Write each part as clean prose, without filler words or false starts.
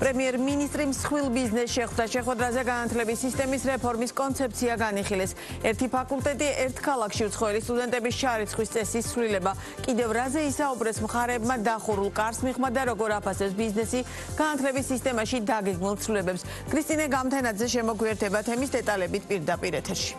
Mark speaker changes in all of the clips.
Speaker 1: პრემიერ-მინისტრი მსხვილ ბიზნესს შეხვდა. შეხვედრაზე განათლების სისტემის რეფორმის კონცეფცია განიხილეს. ერთი ფაკულტეტი ერთ ქალაქში უცხოელი სტუდენტების შარიცხვის წესის ცვლილება. კიდევ რაზე ისაუბრეს მხარეებმა დახურულ კარს მიღმა და როგორ აფასებს ბიზნესი განათლების სისტემაში დაგეგმილ ცვლილებებს. კრისტინე გამთენაძე შემოგვიერთება თემის დეტალებით პირდაპირ ეთერში.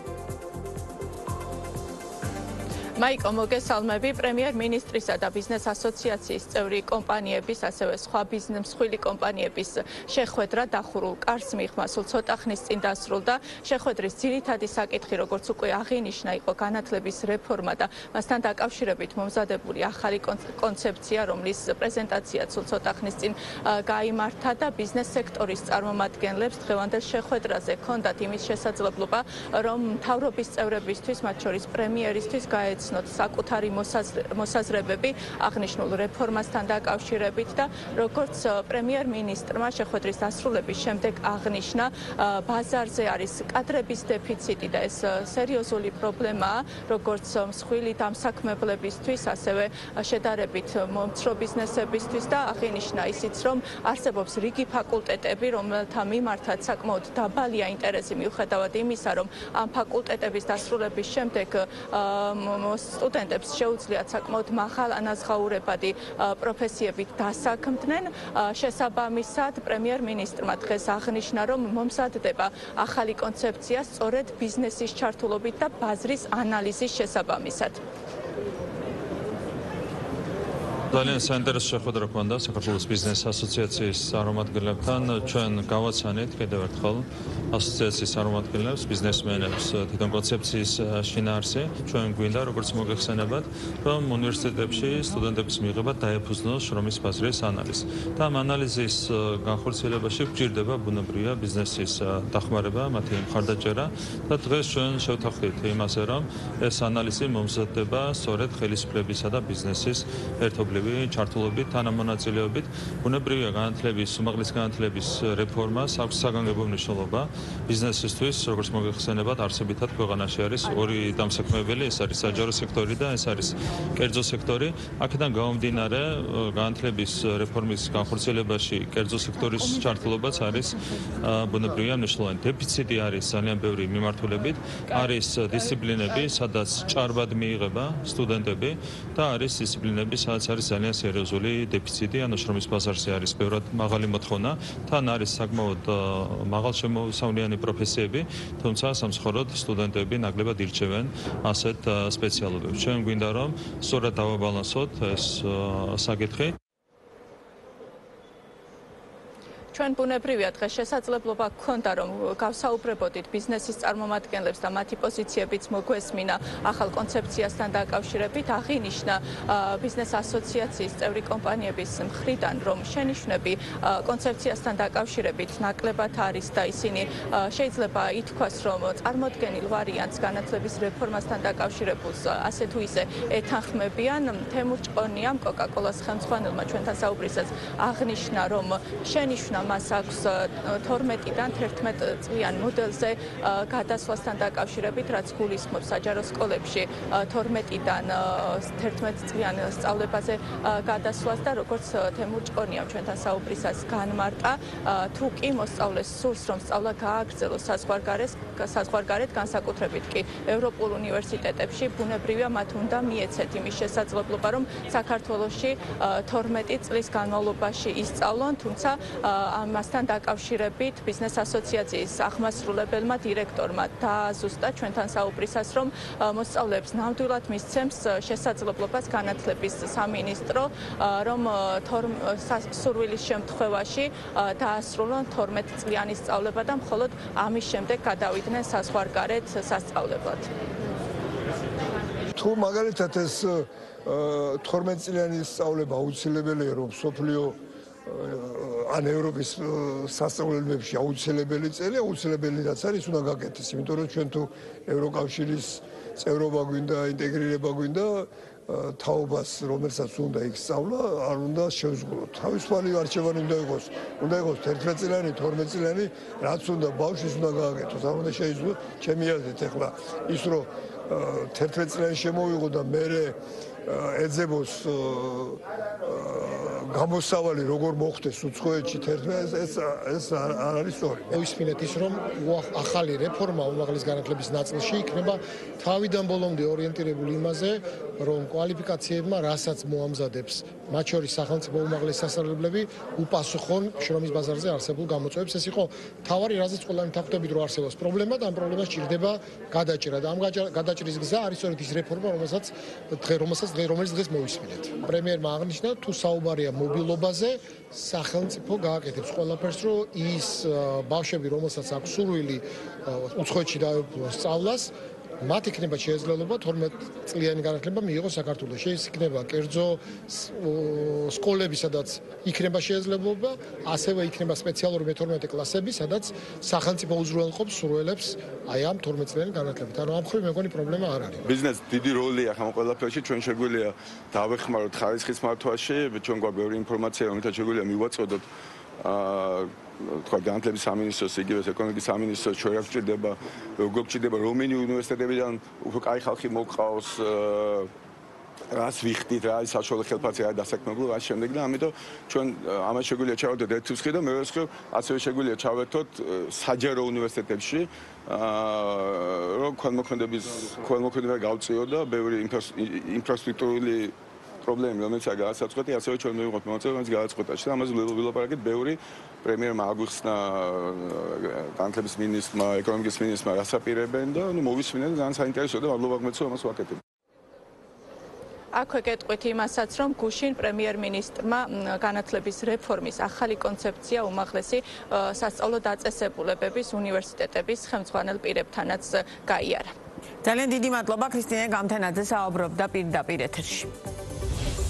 Speaker 2: მაიკო მოგესალმები. პრემიერ-მინისტრისა და ბიზნეს ასოციაციის წევრი კომპანიების, ასევე სხვა მსხვილი კომპანიების შეხვედრა დახურულ კარს მიღმა სულ ცოტა ხნის წინ დასრულდა. შეხვედრის ძირითადი საკითხი, როგორც უკვე აღინიშნა, იყო განათლების რეფორმა და მასთან დაკავშირებით მომზადებული ახალი კონცეფცია, რომლის პრეზენტაცია სულ ცოტა ხნის წინ გაიმართა და ბიზნეს სექტორის წარმომადგენლებს დღევანდელ შეხვედრაზე ჰქონდათ იმის შესაძლებლობა, რომ მთავრობის წევრებისთვის, მათ შორის პრემიერისთვის გაეცნოთ საკუთარი მოსაზრებები აღნიშნულ რეფორმასთან დაკავშირებით და როგორც პრემიერ-მინისტრმა შეხვედრის დასრულების შემდეგ აღნიშნა, ბაზარზე არის კადრების დეფიციტი და ეს სერიოზული პრობლემაა, როგორც მსხვილი დამსაქმებლებისთვის, ასევე შედარებით მომცრო ბიზნესებისთვის და აღინიშნა ისიც, რომ არსებობს რიგი ფაკულტეტები, რომელთა მიმართაც საკმაოდ დაბალია ინტერესი მიუხედავად იმისა, რომ ამ ფაკულტეტების დასრულების შემდეგ სტუდენტებს შეუძლიათ საკმაოდ მაღალანაზღაურებადი პროფესიებით დასაქმდნენ. შესაბამისად, პრემიერ-მინისტრმა დღეს აღნიშნა, რომ მომზადდება ახალი კონცეფცია სწორედ ბიზნესის ჩართულობით და ბაზრის ანალიზის შესაბამისად.
Speaker 3: ძალიან საინტერესო შეხვედრა ჰქონდა საქართველოს ბიზნეს ასოციაციის წარმომადგენლებთან. ჩვენ გავაცანით კიდევ ერთხელ ასოციაციის წარმომადგენლებს, ბიზნესმენებს თვითონ კონცეფციის შინაარსი. ჩვენ გვინდა, როგორც მოგეხსენებათ, რომ უნივერსიტეტებში სტუდენტების მიღება დაეფუძნოს შრომის ბაზრის ანალიზი. და ამ ანალიზის განხორციელებაში გვჭირდება ბუნებრივია ბიზნესის დახმარება, მათი მხარდაჭერა და დღეს ჩვენ შევთანხმდით იმაზე, რომ ეს ანალიზი მომზადდება სწორედ ხელისუფლებისა და ბიზნესის ერთობლივ ჩართულობით, თანამონაწილეობით. ბუნებრივია განათლების, უმაღლესი განათლების რეფორმას აქვს საგანგებო მნიშვნელობა ბიზნესისთვის, როგორც მოგეხსენებათ, არსებითად ქვეყანაში არის ორი დამსაქმებელი, ეს არის საჯარო სექტორი და ეს არის კერძო სექტორი. აქედან გამომდინარე, განათლების რეფორმის განხორციელებაში კერძო სექტორის ჩართულობაც არის ბუნებრივია მნიშვნელოვანი. დეფიციტი არის ძალიან ბევრი მიმართულებით, არის დისციპლინები, სადაც ჭარბად მიიღება სტუდენტები და არის დისციპლინები, სადაც არის ძალიან სერიოზული დეფიციტი, ანუ შრომის ბაზარზე არის ბევრად მაღალი მოთხოვნა, თან არის საკმაოდ მაღალშემოსავლიანი პროფესიები, თუმცა სამსხოროდ სტუდენტები ნაკლებად ირჩევენ ასეთ სპეციალობებს. ჩვენ გვინდა, რომ სწორად დავაბალანსოთ ეს საკითხი.
Speaker 2: ჩვენ ბუნებრივია დღეს შესაძლებლობა გქონდა, რომ გავსაუბრებოდით ბიზნესის წარმომადგენლებს და მათი პოზიციებიც მოგვესმინა ახალ კონცეფციასთან დაკავშირებით. აღინიშნა ბიზნეს ასოციაციის წევრი კომპანიების მხრიდან, რომ შენიშვნები კონცეფციასთან დაკავშირებით ნაკლებად არის და ისინი შეიძლება ითქვას, რომ წარმოდგენილ ვარიანტს განათლების რეფორმასთან დაკავშირებულს ასე თუ ისე ეთანხმებიან. თემურ ჭყონიამ, კოკა-კოლას ხელმძღვანელმა ჩვენთან საუბრისას აღნიშნა, რომ შენიშვნა მას აქვს 12-დან 11 წლიან მოდელზე გადასვლასთან დაკავშირებით, რაც გულისხმობს საჯარო სკოლებში 12-დან 11 წლიან სწავლებაზე გადასვლას და როგორც თემურ ჭყონიამ ჩვენთან საუბრისას განმარტა, თუ კი მოსწავლეს სურს, რომ სწავლა გააგრძელოს საზღვარგარეთ, განსაკუთრებით კი ევროპულ უნივერსიტეტებში, ბუნებრივია მათ უნდა მიეცეთ იმის შესაძლებლობა, რომ საქართველოში 12 წლის განმავლობაში ისწავლონ, თუმცა ამასთან დაკავშირებით ბიზნეს ასოციაციის აღმასრულებელმა დირექტორმა დააზუსტა ჩვენთან საუბრისას, რომ მოსწავლეებს ნამდვილად მისცემს შესაძლებლობას განათლების სამინისტრო, რომ სურვილის შემთხვევაში დაასრულონ 12 წლიანი სწავლება და მხოლოდ ამის შემდეგ გადავიდნენ საზღვარგარეთ სასწავლებლად.
Speaker 4: თუ მაგალითად ეს 12 წლიანი სწავლება აუცილებელია, რომ სოფლიო ან ევროპის სასწავლებელებში აუცილებელი წელი, აუცილებელიც არის, უნდა გაკეთდეს, იმიტომ რომ ჩვენ თუ ევროკავშირის წევრობა გვინდა, ინტეგრირება გვინდა, თაობას, რომელსაც უნდა იქ სწავლა, არ უნდა შევზღუდოთ. თავისუფალი არჩევანი უნდა იყოს 11 წლიანი, 12 წლიანი, რაც უნდა ბავშვის უნდა გააკეთოს. არ უნდა შეიზღუდოს, ჩემი აზრით, ახლა ის რომ 11 წლიანი შემოვიღო და მერე ეძებოს გამოსავალი როგორ მოხდეს უცხოეთში ეს არ არის სწორი.
Speaker 5: მოვისმინეთ ის, რომ ახალი რეფორმა უმაღლეს განათლების ნაწილში იქნება თავიდან ბოლომდე ორიენტირებული იმაზე, რომ კვალიფიკაციებმა, რასაც მოამზადებს, მათ შორის სახელმწიფო უმაღლესი სასწავლებლები, უპასუხონ შრომის ბაზარზე არსებულ გამოწვევებს. ეს იყო თავარი, რაზეც ყველანი თანხმდებით, რომ არსებობს პრობლემა და ამ პრობლემას ჭირდება გადაჭრა და ამ გადაჭრის გზა არის სწორედ ის რეფორმა, რომელიც დღეს მოვისმინეთ. პრემიერმა აღნიშნა, თუ საუბარია მობილობაზე, სახელმწიფო გააკეთებს ყველაფერს, რომ ის ბავშვები, რომელსაც აქვს სურვილი უცხოეთში დაეუფლოს სწავლას, მათ იქნება შესაძლებლობა 12 წლიანი განათლება მიიღოს საქართველოში. ეს იქნება კერძო სკოლები, სადაც იქნება შესაძლებლობა, ასევე იქნება სპეციალური მე-12 კლასები, სადაც სახელმწიფო უზრუნველყოფს სურვილებს აი ამ 12 წლიანი განათლებით. ანუ ამ მხრივ მე მგონი პრობლემა არ არის.
Speaker 6: ბიზნესს დიდი როლი აქვს ამ ყველაფერში, ჩვენ შეგვიძლია დავეხმაროთ ხარისხის მართვაში, ჩვენ გვაქვს ბევრი ინფორმაცია, რომელთაც შეგვიძლია მივაწოდოთ თქვა განათლების სამინისტროს, იგივე ეკონომიკის სამინისტროს, ჩვენ რა გვჭირდება, როგორ გვჭირდება რომენი უნივერსიტეტებიდან უფრო კაი ხალხი მოგყავს, რას ვიხდით, რა არის საშუალო ხელფასი, რა დასაქმებულო, რა შემდეგ და ამიტომ ჩვენ ამას შეგვიძლია ჩავერთოთ ერთი მსხი და მეორე მსხი ასევე შეგვიძლია ჩავერთოთ საჯარო უნივერსიტეტებში, რომ ქველმოქმედება გავწიო და ბევრი ინფრასტრუქტურული პრობლემები, რომელიც არ გააცოცხლეთ, ასევე ჩვენ მივიღოთ მონაწილეობა მას გააცოცხლეთში და ამაზე ვილაპარაკეთ ბევრი პრემიერმა აგვიხსნა განათლების მინისტრმა, ეკონომიკის მინისტრმა რასაპირებენ და მოვისმინეთ და ძალიან საინტერესოა და მადლობა გმეცო ამას ვაკეთებ.
Speaker 2: აქვე გეტყვით იმასაც, რომ გუშინ პრემიერ-მინისტრმა განათლების რეფორმის ახალი კონცეფცია უმაღლესი სასწავლო დაწესებულებების უნივერსიტეტების ხელმძღვანელ პირებთანაც გაიარა.
Speaker 1: ძალიან დიდი მადლობა ქრისტინე გამთენაძე საუბრობდა პირდაპირ ეთერში.